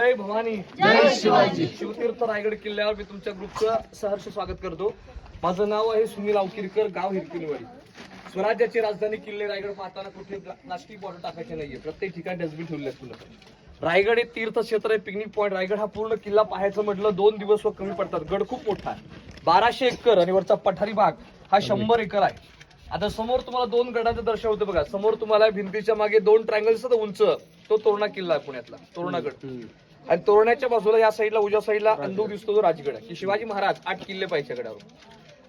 जय भवानी, जय शिवाजी. शिवतीर्थ रायगड किल्ल्यावर मी तुमच्या ग्रुपचं सहर्ष स्वागत करतो. माझं नाव आहे सुनील अवकिरकर, गाव हिरकिनवाडी. स्वराज्याची राजधानी किल्ले रायगड पाहताना कुठे प्लास्टिक बॉटल टाकायचे नाहीये, प्रत्येक ठिकाणी डस्टबिन ठेवले तुला. रायगड हे तीर्थक्षेत्र आहे, पिकनिक पॉईंट. रायगड हा पूर्ण किल्ला पाहायचं म्हटलं 2 दिवस व कमी पडतात. गड खूप मोठा आहे, 1200 एकर आणि वरचा पठारी भाग हा 100 एकर आहे. आता समोर तुम्हाला 2 गडाचं दर्शन होतं बघा. समोर तुम्हाला भिंतीच्या मागे 2 ट्रायंगल्स उंच, तो तोरणा किल्ला आहे पुण्यातला, तोरणागड. आणि तोरण्याच्या बाजूला या साईडला उजव्या साईडला अंदूर दिसतो तो राजगड आहे, की शिवाजी महाराज 8 किल्ले पाहिजे गडावर.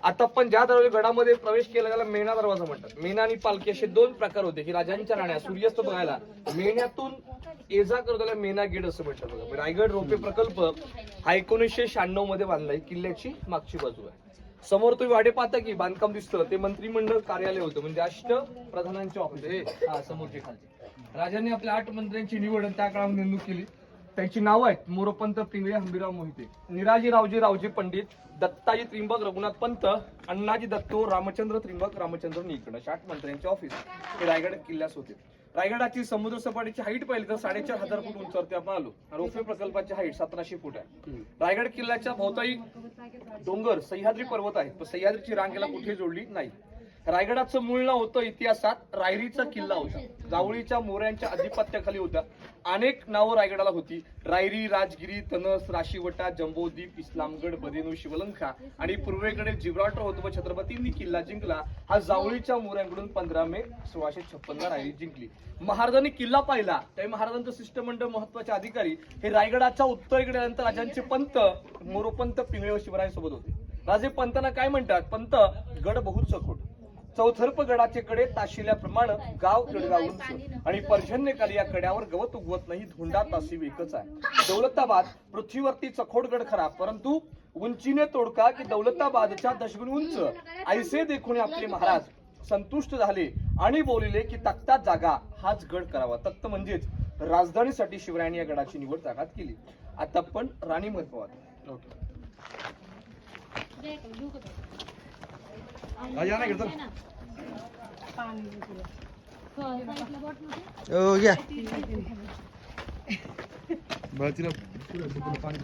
आता पण ज्या गडामध्ये प्रवेश केला त्याला मेणा दरवाजा म्हणतात. मेणा आणि पालखी असे 2 प्रकार होते की राजांच्या राण्या सूर्यास्त बघायला मेण्यातून ये जा करतो, त्याला मेणा गेट असं म्हणतात बघा. रायगड रोपे प्रकल्प हा 1996 मध्ये बांधलाय. किल्ल्याची मागची बाजू आहे. समोर तुम्ही वाडे पाहता की बांधकाम दिसतं, ते मंत्रिमंडळ कार्यालय होतं, म्हणजे अष्टप्रधानांचे ऑफिस. हा समोरचे खालचे राजांनी आपल्या 8 मंत्र्यांची निवड त्या काळामध्ये नेमणूक केली. त्यांची नावं आहेत मोरोपंत पिंगळे, हंबीराव मोहिते, निराजी रावजी पंडित, दत्ताजी त्रिंबक, रघुनाथ पंत, अण्णाजी दत्तो, रामचंद्र त्रिंबक, रामचंद्र निकड. 8 मंत्र्यांचे ऑफिस हे रायगड किल्ल्यास होते. रायगडाची समुद्र सपाटीची हाईट पाहिली तर 4500 फूट उंचावरती आपण आलो. रोपवे प्रकल्पाची हाईट 1700 फूट आहे. रायगड किल्ल्याच्या भोवताली डोंगर सह्याद्री पर्वत आहेत, पण सह्याद्रीची रांग याला कुठे जोडली नाही. रायगडाचं मूळ नाव होतं इतिहासात रायरीचा किल्ला होता. जावळीच्या मोऱ्यांच्या अधिपत्याखाली होता. अनेक नावं रायगडाला होती. रायरी, राजगिरी, तनस, राशीवटा, जंबोद्वीप, इस्लामगड, बदेनू, शिवलंका आणि पूर्वेकडे जिब्राल्टर होतं. व छत्रपतींनी किल्ला जिंकला हा जावळीच्या मोऱ्यांकडून 15 मे 1656 रायरी जिंकली. महाराजांनी किल्ला पाहिला त्यावेळी महाराजांचं शिष्टमंडळ, महत्वाचे अधिकारी हे रायगडाच्या उत्तरेकडे आल्यानंतर राजांचे पंत मोरोपंत पिंगळे व शिवरायांसोबत होते. राजे पंतांना काय म्हणतात? पंत, गड बहुत सखोट, चौथर्प गडाचे कडे ताशिल्याप्रमाणे गाव गडगाव उंच आणि पर्जन्यकाली या कड्यावर गवत उगवत नाही, धोंडा तासी एकच आहे. दौलताबाद पृथ्वीवरती चखोट गड खरा, परंतु उंचीने तोडका की दौलताबादच्या दशगुण उंच. ऐसे देखून आपले महाराज संतुष्ट झाले आणि बोलिले की तख्तात जागा हाच गड करावा. तख्त म्हणजेच राजधानीसाठी शिवरायांनी या गडाची निवड जागात केली. आता पण राणी महत्वात राजा नाही घेतलं. ओ या पाणी